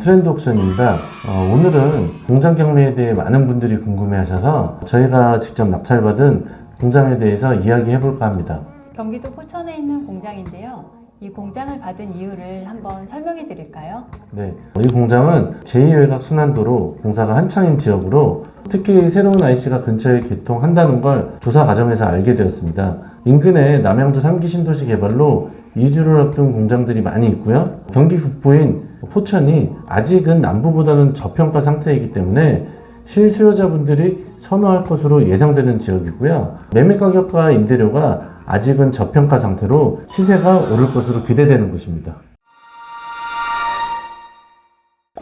트렌드 옥션입니다. 오늘은 공장 경매에 대해 많은 분들이 궁금해하셔서 저희가 직접 낙찰받은 공장에 대해서 이야기해 볼까 합니다. 경기도 포천에 있는 공장인데요. 이 공장을 받은 이유를 한번 설명해 드릴까요? 네, 이 공장은 제2외곽 순환도로 공사가 한창인 지역으로 특히 새로운 IC가 근처에 개통한다는 걸 조사 과정에서 알게 되었습니다. 인근에 남양주 3기 신도시 개발로 이주를 앞둔 공장들이 많이 있고요. 경기 북부인 포천이 아직은 남부보다는 저평가 상태이기 때문에 실수요자분들이 선호할 것으로 예상되는 지역이고요. 매매 가격과 임대료가 아직은 저평가 상태로 시세가 오를 것으로 기대되는 곳입니다.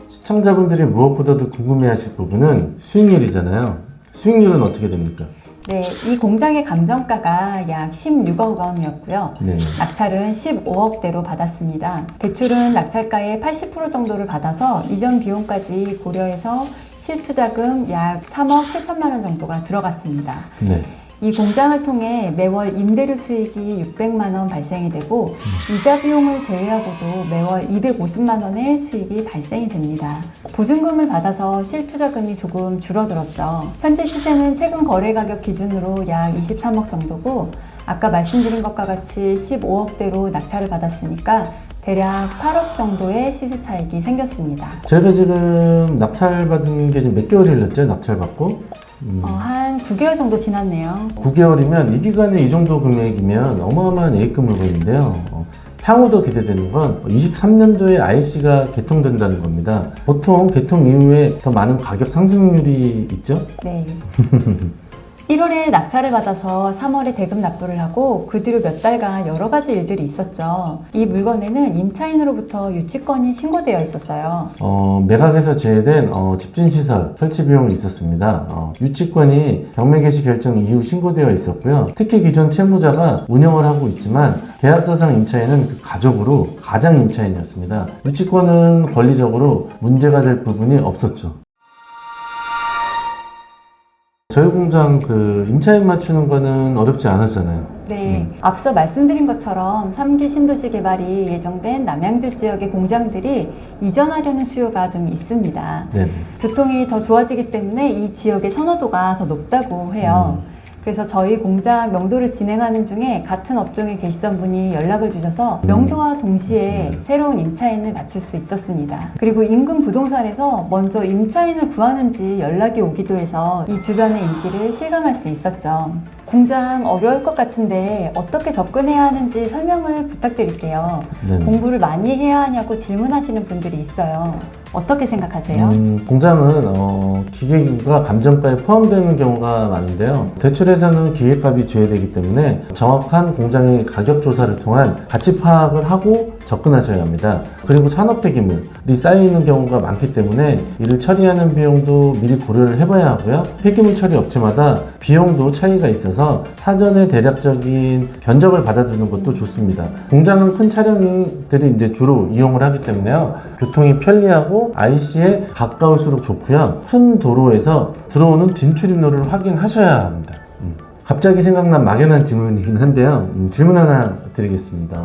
시청자분들이 무엇보다도 궁금해하실 부분은 수익률이잖아요. 수익률은 어떻게 됩니까? 네, 이 공장의 감정가가 약 16억 원이었고요. 네. 낙찰은 15억대로 받았습니다. 대출은 낙찰가의 80% 정도를 받아서 이전 비용까지 고려해서 실투자금 약 3억 7천만 원 정도가 들어갔습니다. 네. 이 공장을 통해 매월 임대료 수익이 600만 원 발생이 되고 이자 비용을 제외하고도 매월 250만 원의 수익이 발생이 됩니다. 보증금을 받아서 실투자금이 조금 줄어들었죠. 현재 시세는 최근 거래 가격 기준으로 약 23억 정도고 아까 말씀드린 것과 같이 15억대로 낙찰을 받았으니까 대략 8억 정도의 시세 차익이 생겼습니다. 저희가 지금 낙찰받은 게 지금 몇 개월이 흘렀죠? 낙찰받고? 한 9개월 정도 지났네요. 9개월이면 이 기간에 이 정도 금액이면 어마어마한 A급 물건인데요. 향후도 기대되는 건 23년도에 IC가 개통된다는 겁니다. 보통 개통 이후에 더 많은 가격 상승률이 있죠? 네. 1월에 낙찰을 받아서 3월에 대금 납부를 하고 그 뒤로 몇 달간 여러 가지 일들이 있었죠. 이 물건에는 임차인으로부터 유치권이 신고되어 있었어요. 매각에서 제외된 집진시설 설치 비용이 있었습니다. 유치권이 경매 개시 결정 이후 신고되어 있었고요. 특히 기존 채무자가 운영을 하고 있지만 계약서상 임차인은 그 가족으로 가장 임차인이었습니다. 유치권은 권리적으로 문제가 될 부분이 없었죠. 저희 공장 임차인 맞추는 거는 어렵지 않았잖아요. 네, 앞서 말씀드린 것처럼 3기 신도시 개발이 예정된 남양주 지역의 공장들이 이전하려는 수요가 좀 있습니다. 네. 교통이 더 좋아지기 때문에 이 지역의 선호도가 더 높다고 해요. 그래서 저희 공장 명도를 진행하는 중에 같은 업종에 계시던 분이 연락을 주셔서 명도와 동시에 새로운 임차인을 맞출 수 있었습니다. 그리고 인근 부동산에서 먼저 임차인을 구하는지 연락이 오기도 해서 이 주변의 인기를 실감할 수 있었죠. 공장 어려울 것 같은데 어떻게 접근해야 하는지 설명을 부탁드릴게요. 네. 공부를 많이 해야 하냐고 질문하시는 분들이 있어요. 어떻게 생각하세요? 공장은 기계기구가 감정가에 포함되는 경우가 많은데요. 대출에서는 기계값이 제외되기 때문에 정확한 공장의 가격 조사를 통한 가치 파악을 하고 접근하셔야 합니다. 그리고 산업 폐기물이 쌓여있는 경우가 많기 때문에 이를 처리하는 비용도 미리 고려를 해봐야 하고요. 폐기물 처리 업체마다 비용도 차이가 있어서 사전에 대략적인 견적을 받아두는 것도 좋습니다. 공장은 큰 차량들이 이제 주로 이용을 하기 때문에요. 교통이 편리하고 IC에 가까울수록 좋고요. 큰 도로에서 들어오는 진출입로를 확인하셔야 합니다. 갑자기 생각난 막연한 질문이긴 한데요. 질문 하나 드리겠습니다.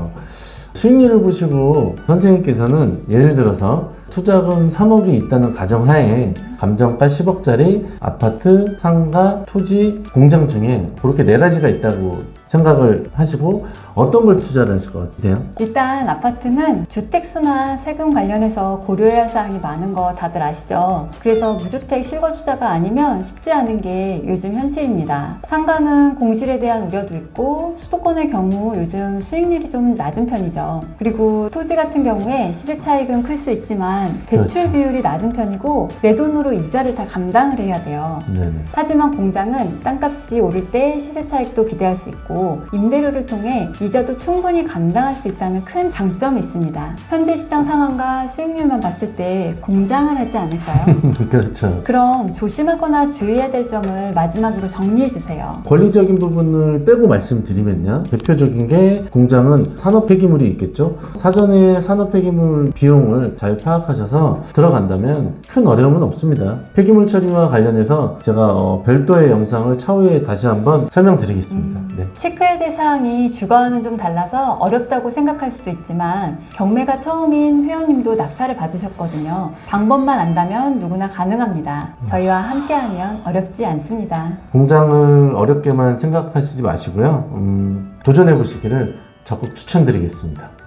수익률을 보시고 선생님께서는 예를 들어서 투자금 3억이 있다는 가정하에 감정가 10억짜리 아파트, 상가, 토지, 공장 중에 그렇게 4가지가 있다고 생각을 하시고 어떤 걸 투자를 하실 것 같으세요? 일단 아파트는 주택수나 세금 관련해서 고려해야 할 사항이 많은 거 다들 아시죠? 그래서 무주택 실거주자가 아니면 쉽지 않은 게 요즘 현실입니다. 상가는 공실에 대한 우려도 있고 수도권의 경우 요즘 수익률이 좀 낮은 편이죠. 그리고 토지 같은 경우에 시세 차익은 클 수 있지만 대출 그렇죠. 비율이 낮은 편이고 내 돈으로 이자를 다 감당을 해야 돼요. 네네. 하지만 공장은 땅값이 오를 때 시세 차익도 기대할 수 있고 임대료를 통해 이자도 충분히 감당할 수 있다는 큰 장점이 있습니다. 현재 시장 상황과 수익률만 봤을 때 공장을 하지 않을까요? 그렇죠. 그럼 조심하거나 주의해야 될 점을 마지막으로 정리해 주세요. 권리적인 부분을 빼고 말씀드리면요. 대표적인 게 공장은 산업 폐기물이 있겠죠. 사전에 산업 폐기물 비용을 잘 파악하셔서 들어간다면 큰 어려움은 없습니다. 폐기물 처리와 관련해서 제가 별도의 영상을 차후에 다시 한번 설명드리겠습니다. 네. 체크해야 될 사항이 주가와는 좀 달라서 어렵다고 생각할 수도 있지만 경매가 처음인 회원님도 낙찰을 받으셨거든요. 방법만 안다면 누구나 가능합니다. 저희와 함께하면 어렵지 않습니다. 공장을 어렵게만 생각하시지 마시고요. 도전해 보시기를 적극 추천드리겠습니다.